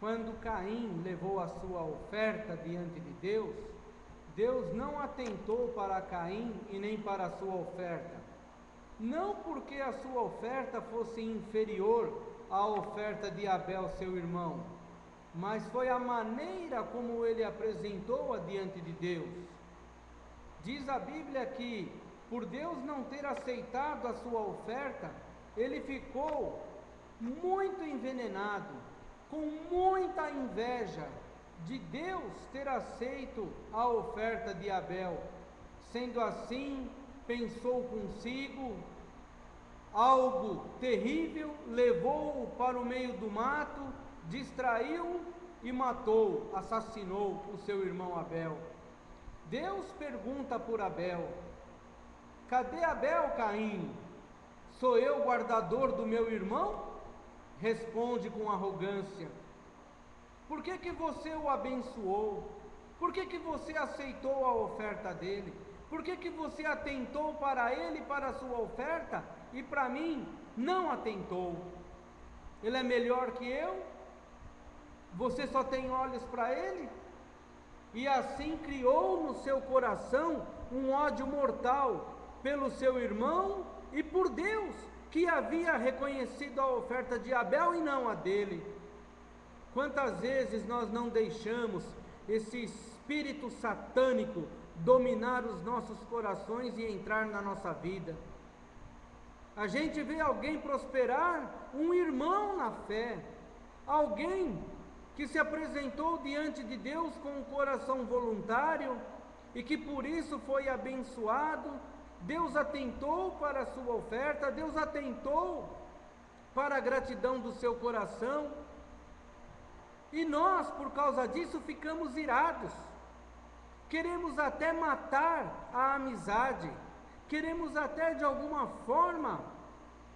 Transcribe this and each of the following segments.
quando Caim levou a sua oferta diante de Deus, Deus não atentou para Caim e nem para a sua oferta, não porque a sua oferta fosse inferior à oferta de Abel, seu irmão, mas foi a maneira como ele apresentou-a diante de Deus. Diz a Bíblia que, por Deus não ter aceitado a sua oferta, ele ficou muito envenenado, com muita inveja de Deus ter aceito a oferta de Abel. Sendo assim, pensou consigo, algo terrível, levou-o para o meio do mato, distraiu-o e matou, assassinou o seu irmão Abel. Deus pergunta por Abel: cadê Abel, Caim? Sou eu guardador do meu irmão? Responde com arrogância: por que você o abençoou? Por que você aceitou a oferta dele? Por que você atentou para ele, para a sua oferta, e para mim não atentou? Ele é melhor que eu? Você só tem olhos para ele? E assim criou no seu coração um ódio mortal pelo seu irmão e por Deus, que havia reconhecido a oferta de Abel e não a dele. Quantas vezes nós não deixamos esse espírito satânico dominar os nossos corações e entrar na nossa vida? A gente vê alguém prosperar, um irmão na fé, alguém que se apresentou diante de Deus com um coração voluntário e que por isso foi abençoado. Deus atentou para a sua oferta, Deus atentou para a gratidão do seu coração, e nós, por causa disso, ficamos irados, queremos até matar a amizade, queremos até de alguma forma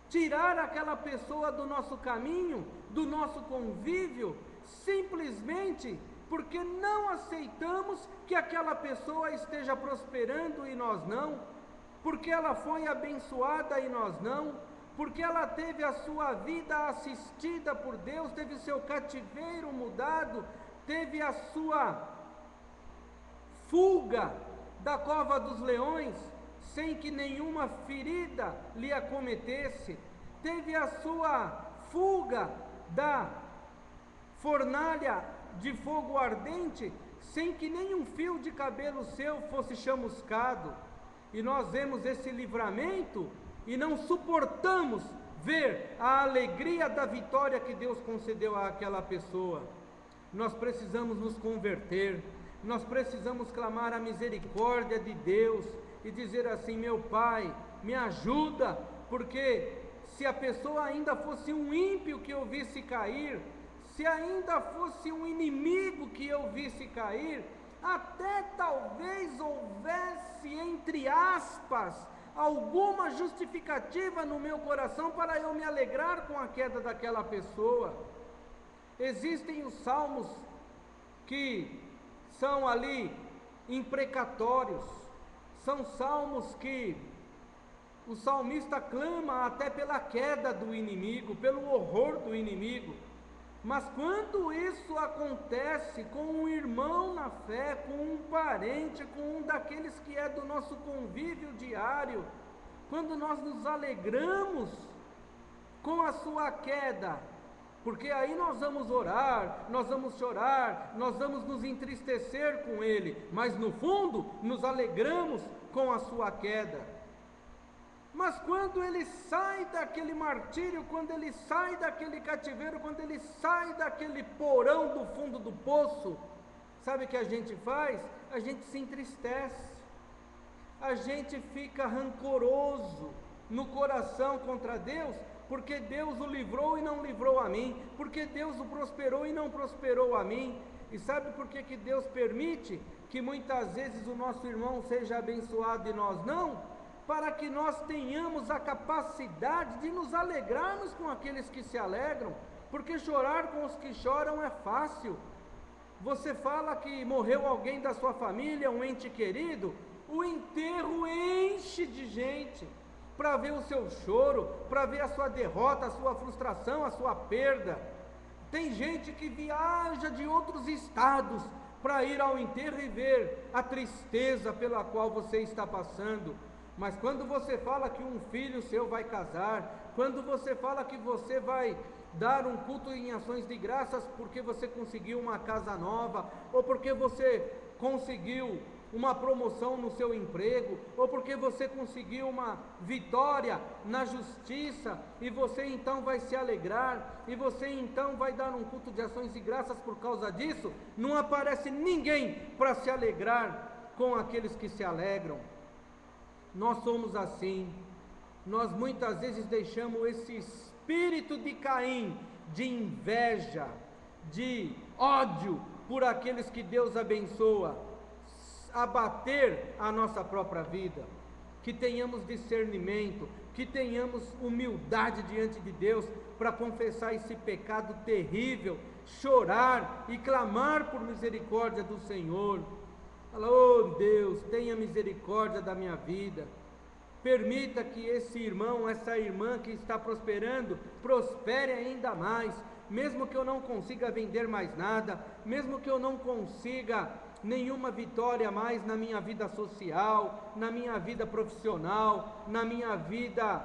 tirar aquela pessoa do nosso caminho, do nosso convívio, simplesmente porque não aceitamos que aquela pessoa esteja prosperando e nós não, porque ela foi abençoada e nós não, porque ela teve a sua vida assistida por Deus, teve seu cativeiro mudado, teve a sua fuga da cova dos leões, sem que nenhuma ferida lhe acometesse, teve a sua fuga da fornalha de fogo ardente, sem que nenhum fio de cabelo seu fosse chamuscado. E nós vemos esse livramento e não suportamos ver a alegria da vitória que Deus concedeu àquela pessoa. Nós precisamos nos converter, nós precisamos clamar a misericórdia de Deus e dizer assim: meu Pai, me ajuda, porque se a pessoa ainda fosse um ímpio que eu visse cair, se ainda fosse um inimigo que eu visse cair, até talvez houvesse, entre aspas, alguma justificativa no meu coração para eu me alegrar com a queda daquela pessoa. Existem os salmos que são ali imprecatórios, são salmos que o salmista clama até pela queda do inimigo, pelo horror do inimigo. Mas quando isso acontece com um irmão na fé, com um parente, com um daqueles que é do nosso convívio diário, quando nós nos alegramos com a sua queda, porque aí nós vamos orar, nós vamos chorar, nós vamos nos entristecer com ele, mas no fundo nos alegramos com a sua queda. Mas quando ele sai daquele martírio, quando ele sai daquele cativeiro, quando ele sai daquele porão do fundo do poço, sabe o que a gente faz? A gente se entristece, a gente fica rancoroso no coração contra Deus, porque Deus o livrou e não livrou a mim, porque Deus o prosperou e não prosperou a mim. E sabe por que Deus permite que muitas vezes o nosso irmão seja abençoado e nós não? Para que nós tenhamos a capacidade de nos alegrarmos com aqueles que se alegram, porque chorar com os que choram é fácil. Você fala que morreu alguém da sua família, um ente querido, o enterro enche de gente para ver o seu choro, para ver a sua derrota, a sua frustração, a sua perda. Tem gente que viaja de outros estados para ir ao enterro e ver a tristeza pela qual você está passando. Mas quando você fala que um filho seu vai casar, quando você fala que você vai dar um culto em ações de graças porque você conseguiu uma casa nova, ou porque você conseguiu uma promoção no seu emprego, ou porque você conseguiu uma vitória na justiça, e você então vai se alegrar, e você então vai dar um culto de ações de graças por causa disso, não aparece ninguém para se alegrar com aqueles que se alegram. Nós somos assim, nós muitas vezes deixamos esse espírito de Caim, de inveja, de ódio por aqueles que Deus abençoa, abater a nossa própria vida. Que tenhamos discernimento, que tenhamos humildade diante de Deus para confessar esse pecado terrível, chorar e clamar por misericórdia do Senhor. Fala: oh Deus, tenha misericórdia da minha vida, permita que esse irmão, essa irmã que está prosperando, prospere ainda mais, mesmo que eu não consiga vender mais nada, mesmo que eu não consiga nenhuma vitória mais na minha vida social, na minha vida profissional, na minha vida,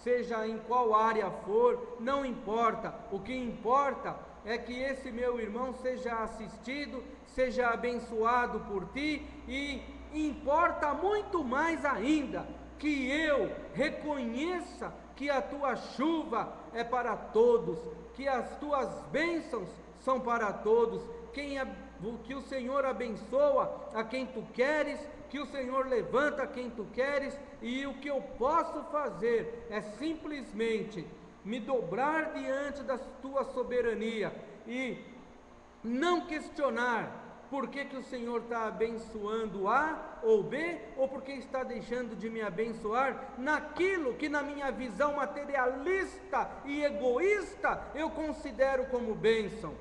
seja em qual área for, não importa. O que importa é que esse meu irmão seja assistido, seja abençoado por ti, e importa muito mais ainda que eu reconheça que a tua chuva é para todos, que as tuas bênçãos são para todos, que o Senhor abençoa a quem tu queres, que o Senhor levanta a quem tu queres, e o que eu posso fazer é simplesmente me dobrar diante da tua soberania e não questionar por que o Senhor está abençoando A ou B, ou porque está deixando de me abençoar naquilo que na minha visão materialista e egoísta eu considero como bênção.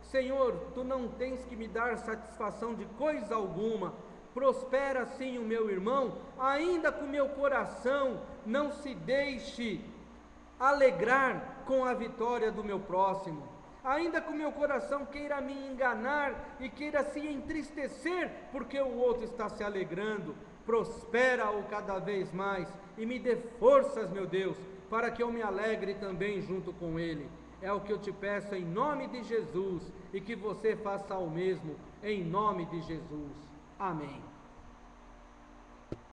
Senhor, tu não tens que me dar satisfação de coisa alguma. Prospera sim o meu irmão, ainda que o meu coração não se deixe alegrar com a vitória do meu próximo, ainda que o meu coração queira me enganar e queira se entristecer porque o outro está se alegrando. Prospera-o cada vez mais e me dê forças, meu Deus, para que eu me alegre também junto com ele. É o que eu te peço em nome de Jesus, e que você faça o mesmo em nome de Jesus. Amém.